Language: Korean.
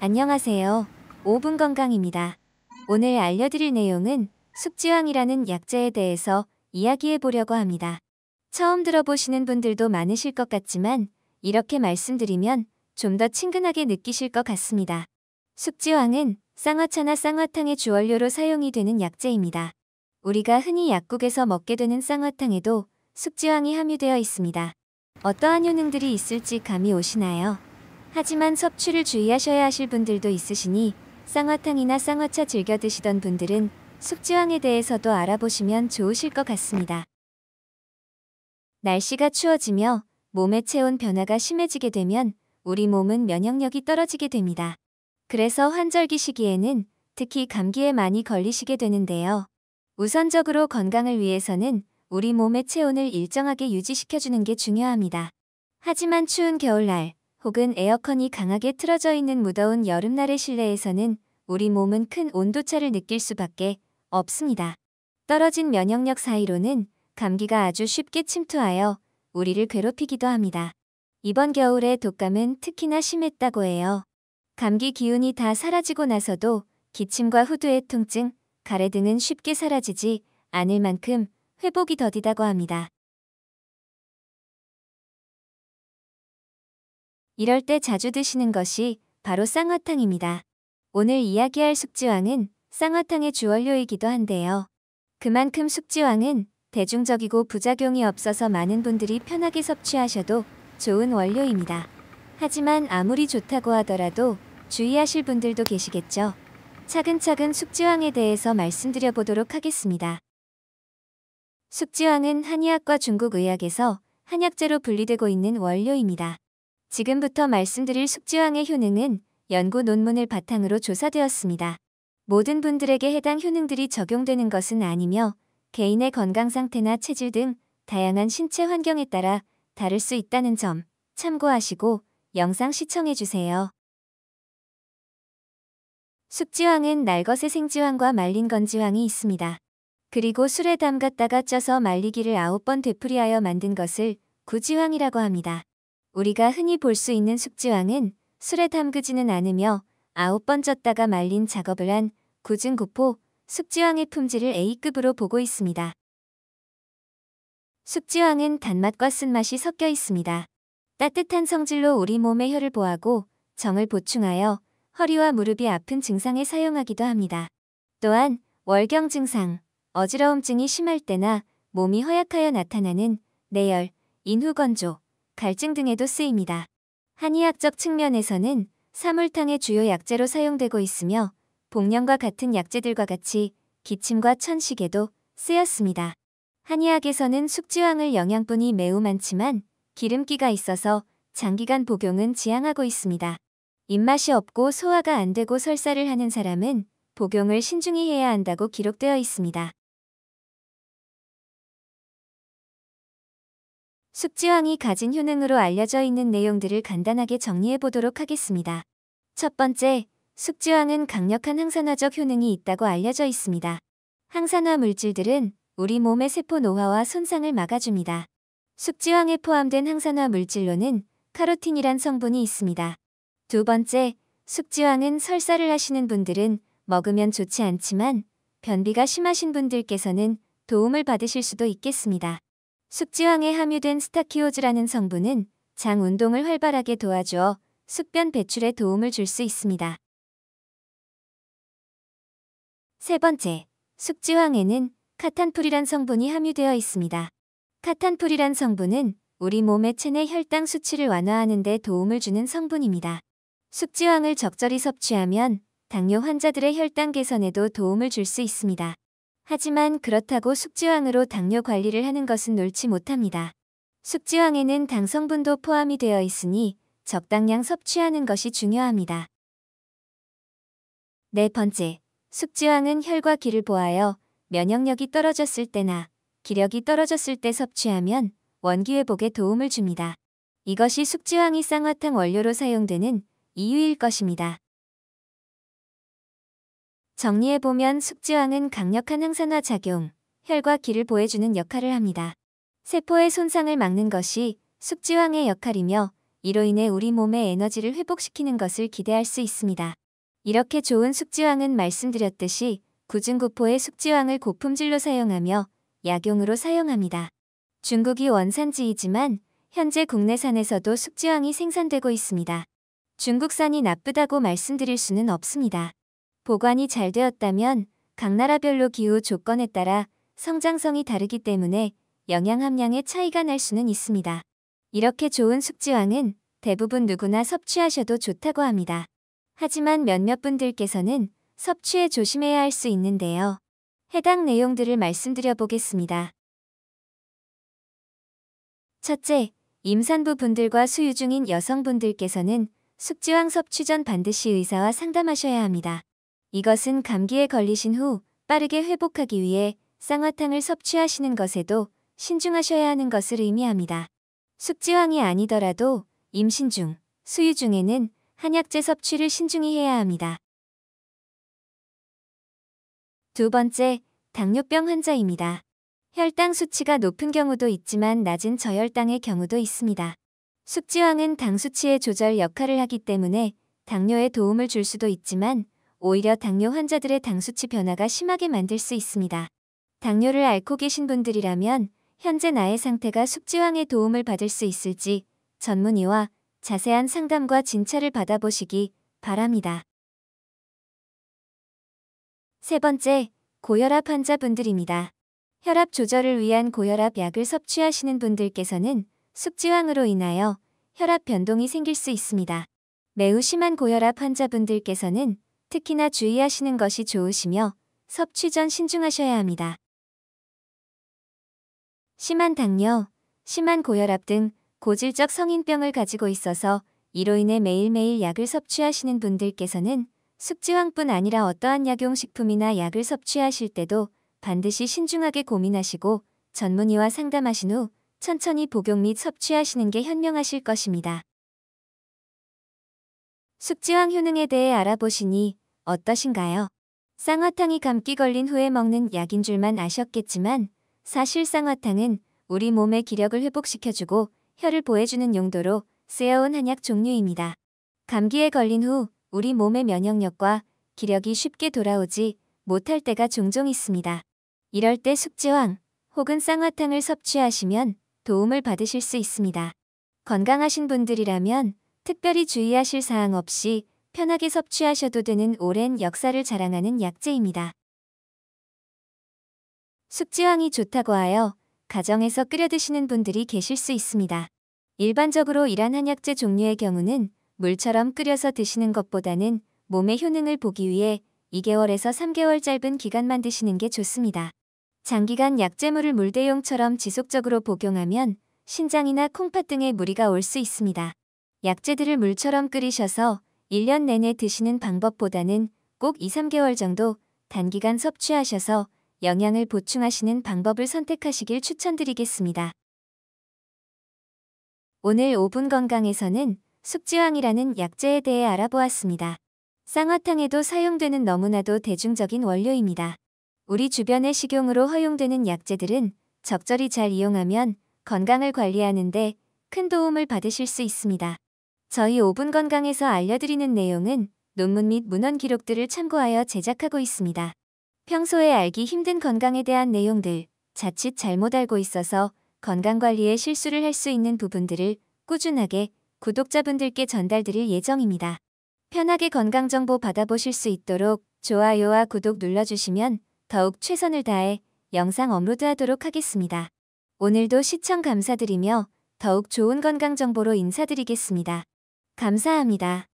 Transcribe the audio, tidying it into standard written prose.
안녕하세요. 5분 건강입니다. 오늘 알려드릴 내용은 숙지황이라는 약재에 대해서 이야기해 보려고 합니다. 처음 들어보시는 분들도 많으실 것 같지만 이렇게 말씀드리면 좀 더 친근하게 느끼실 것 같습니다. 숙지황은 쌍화차나 쌍화탕의 주원료로 사용이 되는 약재입니다. 우리가 흔히 약국에서 먹게 되는 쌍화탕에도 숙지황이 함유되어 있습니다. 어떠한 효능들이 있을지 감이 오시나요? 하지만 섭취를 주의하셔야 하실 분들도 있으시니 쌍화탕이나 쌍화차 즐겨 드시던 분들은 숙지황에 대해서도 알아보시면 좋으실 것 같습니다. 날씨가 추워지며 몸의 체온 변화가 심해지게 되면 우리 몸은 면역력이 떨어지게 됩니다. 그래서 환절기 시기에는 특히 감기에 많이 걸리시게 되는데요. 우선적으로 건강을 위해서는 우리 몸의 체온을 일정하게 유지시켜주는 게 중요합니다. 하지만 추운 겨울날 혹은 에어컨이 강하게 틀어져 있는 무더운 여름날의 실내에서는 우리 몸은 큰 온도차를 느낄 수밖에 없습니다. 떨어진 면역력 사이로는 감기가 아주 쉽게 침투하여 우리를 괴롭히기도 합니다. 이번 겨울에 독감은 특히나 심했다고 해요. 감기 기운이 다 사라지고 나서도 기침과 후두의 통증, 가래 등은 쉽게 사라지지 않을 만큼 회복이 더디다고 합니다. 이럴 때 자주 드시는 것이 바로 쌍화탕입니다. 오늘 이야기할 숙지황은 쌍화탕의 주원료이기도 한데요. 그만큼 숙지황은 대중적이고 부작용이 없어서 많은 분들이 편하게 섭취하셔도 좋은 원료입니다. 하지만 아무리 좋다고 하더라도 주의하실 분들도 계시겠죠. 차근차근 숙지황에 대해서 말씀드려 보도록 하겠습니다. 숙지황은 한의학과 중국의학에서 한약재로 분리되고 있는 원료입니다. 지금부터 말씀드릴 숙지황의 효능은 연구 논문을 바탕으로 조사되었습니다. 모든 분들에게 해당 효능들이 적용되는 것은 아니며 개인의 건강 상태나 체질 등 다양한 신체 환경에 따라 다를 수 있다는 점 참고하시고 영상 시청해주세요. 숙지황은 날것의 생지황과 말린 건지황이 있습니다. 그리고 술에 담갔다가 쪄서 말리기를 9번 되풀이하여 만든 것을 구지황이라고 합니다. 우리가 흔히 볼 수 있는 숙지황은 술에 담그지는 않으며 9번 쪘다가 말린 작업을 한 구증구포 숙지황의 품질을 A급으로 보고 있습니다. 숙지황은 단맛과 쓴맛이 섞여 있습니다. 따뜻한 성질로 우리 몸의 혈을 보하고 정을 보충하여 허리와 무릎이 아픈 증상에 사용하기도 합니다. 또한 월경 증상, 어지러움증이 심할 때나 몸이 허약하여 나타나는 뇌열, 인후건조, 갈증 등에도 쓰입니다. 한의학적 측면에서는 사물탕의 주요 약재로 사용되고 있으며 복령과 같은 약재들과 같이 기침과 천식에도 쓰였습니다. 한의학에서는 숙지황을 영양분이 매우 많지만 기름기가 있어서 장기간 복용은 지양하고 있습니다. 입맛이 없고 소화가 안 되고 설사를 하는 사람은 복용을 신중히 해야 한다고 기록되어 있습니다. 숙지황이 가진 효능으로 알려져 있는 내용들을 간단하게 정리해 보도록 하겠습니다. 첫 번째, 숙지황은 강력한 항산화적 효능이 있다고 알려져 있습니다. 항산화 물질들은 우리 몸의 세포 노화와 손상을 막아줍니다. 숙지황에 포함된 항산화 물질로는 카로틴이란 성분이 있습니다. 두 번째, 숙지황은 설사를 하시는 분들은 먹으면 좋지 않지만 변비가 심하신 분들께서는 도움을 받으실 수도 있겠습니다. 숙지황에 함유된 스타키오즈라는 성분은 장 운동을 활발하게 도와주어 숙변 배출에 도움을 줄 수 있습니다. 세 번째, 숙지황에는 카탄풀이란 성분이 함유되어 있습니다. 카탄풀이란 성분은 우리 몸의 체내 혈당 수치를 완화하는 데 도움을 주는 성분입니다. 숙지황을 적절히 섭취하면 당뇨 환자들의 혈당 개선에도 도움을 줄 수 있습니다. 하지만 그렇다고 숙지황으로 당뇨 관리를 하는 것은 옳지 못합니다. 숙지황에는 당 성분도 포함이 되어 있으니 적당량 섭취하는 것이 중요합니다. 네 번째, 숙지황은 혈과 기를 보하여 면역력이 떨어졌을 때나 기력이 떨어졌을 때 섭취하면 원기 회복에 도움을 줍니다. 이것이 숙지황이 쌍화탕 원료로 사용되는 이유일 것입니다. 정리해보면 숙지황은 강력한 항산화 작용, 혈과 기를 보호해주는 역할을 합니다. 세포의 손상을 막는 것이 숙지황의 역할이며 이로 인해 우리 몸의 에너지를 회복시키는 것을 기대할 수 있습니다. 이렇게 좋은 숙지황은 말씀드렸듯이 구중구포의 숙지황을 고품질로 사용하며 약용으로 사용합니다. 중국이 원산지이지만 현재 국내산에서도 숙지황이 생산되고 있습니다. 중국산이 나쁘다고 말씀드릴 수는 없습니다. 보관이 잘 되었다면 각 나라별로 기후 조건에 따라 성장성이 다르기 때문에 영양 함량의 차이가 날 수는 있습니다. 이렇게 좋은 숙지황은 대부분 누구나 섭취하셔도 좋다고 합니다. 하지만 몇몇 분들께서는 섭취에 조심해야 할 수 있는데요. 해당 내용들을 말씀드려 보겠습니다. 첫째, 임산부 분들과 수유 중인 여성분들께서는 숙지황 섭취 전 반드시 의사와 상담하셔야 합니다. 이것은 감기에 걸리신 후 빠르게 회복하기 위해 쌍화탕을 섭취하시는 것에도 신중하셔야 하는 것을 의미합니다. 숙지황이 아니더라도 임신 중, 수유 중에는 한약재 섭취를 신중히 해야 합니다. 두 번째, 당뇨병 환자입니다. 혈당 수치가 높은 경우도 있지만 낮은 저혈당의 경우도 있습니다. 숙지황은 당 수치의 조절 역할을 하기 때문에 당뇨에 도움을 줄 수도 있지만 오히려 당뇨 환자들의 당 수치 변화가 심하게 만들 수 있습니다. 당뇨를 앓고 계신 분들이라면 현재 나의 상태가 숙지황의 도움을 받을 수 있을지 전문의와 자세한 상담과 진찰을 받아보시기 바랍니다. 세 번째, 고혈압 환자분들입니다. 혈압 조절을 위한 고혈압 약을 섭취하시는 분들께서는 숙지황으로 인하여 혈압 변동이 생길 수 있습니다. 매우 심한 고혈압 환자분들께서는 특히나 주의하시는 것이 좋으시며 섭취 전 신중하셔야 합니다. 심한 당뇨, 심한 고혈압 등 고질적 성인병을 가지고 있어서 이로 인해 매일매일 약을 섭취하시는 분들께서는 숙지황뿐 아니라 어떠한 약용식품이나 약을 섭취하실 때도 반드시 신중하게 고민하시고 전문의와 상담하신 후 천천히 복용 및 섭취하시는 게 현명하실 것입니다. 숙지황 효능에 대해 알아보시니 어떠신가요? 쌍화탕이 감기 걸린 후에 먹는 약인 줄만 아셨겠지만 사실 쌍화탕은 우리 몸의 기력을 회복시켜주고 혈을 보해주는 용도로 쓰여온 한약 종류입니다. 감기에 걸린 후 우리 몸의 면역력과 기력이 쉽게 돌아오지 못할 때가 종종 있습니다. 이럴 때 숙지황 혹은 쌍화탕을 섭취하시면 도움을 받으실 수 있습니다. 건강하신 분들이라면 특별히 주의하실 사항 없이 편하게 섭취하셔도 되는 오랜 역사를 자랑하는 약재입니다. 숙지황이 좋다고 하여 가정에서 끓여 드시는 분들이 계실 수 있습니다. 일반적으로 이러한 한약재 종류의 경우는 물처럼 끓여서 드시는 것보다는 몸의 효능을 보기 위해 2개월에서 3개월 짧은 기간만 드시는 게 좋습니다. 장기간 약재물을 물대용처럼 지속적으로 복용하면 신장이나 콩팥 등에 무리가 올 수 있습니다. 약재들을 물처럼 끓이셔서 1년 내내 드시는 방법보다는 꼭 2~3개월 정도 단기간 섭취하셔서 영양을 보충하시는 방법을 선택하시길 추천드리겠습니다. 오늘 5분 건강에서는 숙지황이라는 약재에 대해 알아보았습니다. 쌍화탕에도 사용되는 너무나도 대중적인 원료입니다. 우리 주변의 식용으로 허용되는 약재들은 적절히 잘 이용하면 건강을 관리하는 데 큰 도움을 받으실 수 있습니다. 저희 5분 건강에서 알려드리는 내용은 논문 및 문헌 기록들을 참고하여 제작하고 있습니다. 평소에 알기 힘든 건강에 대한 내용들, 자칫 잘못 알고 있어서 건강관리에 실수를 할 수 있는 부분들을 꾸준하게 구독자분들께 전달드릴 예정입니다. 편하게 건강정보 받아보실 수 있도록 좋아요와 구독 눌러주시면 더욱 최선을 다해 영상 업로드하도록 하겠습니다. 오늘도 시청 감사드리며 더욱 좋은 건강정보로 인사드리겠습니다. 감사합니다.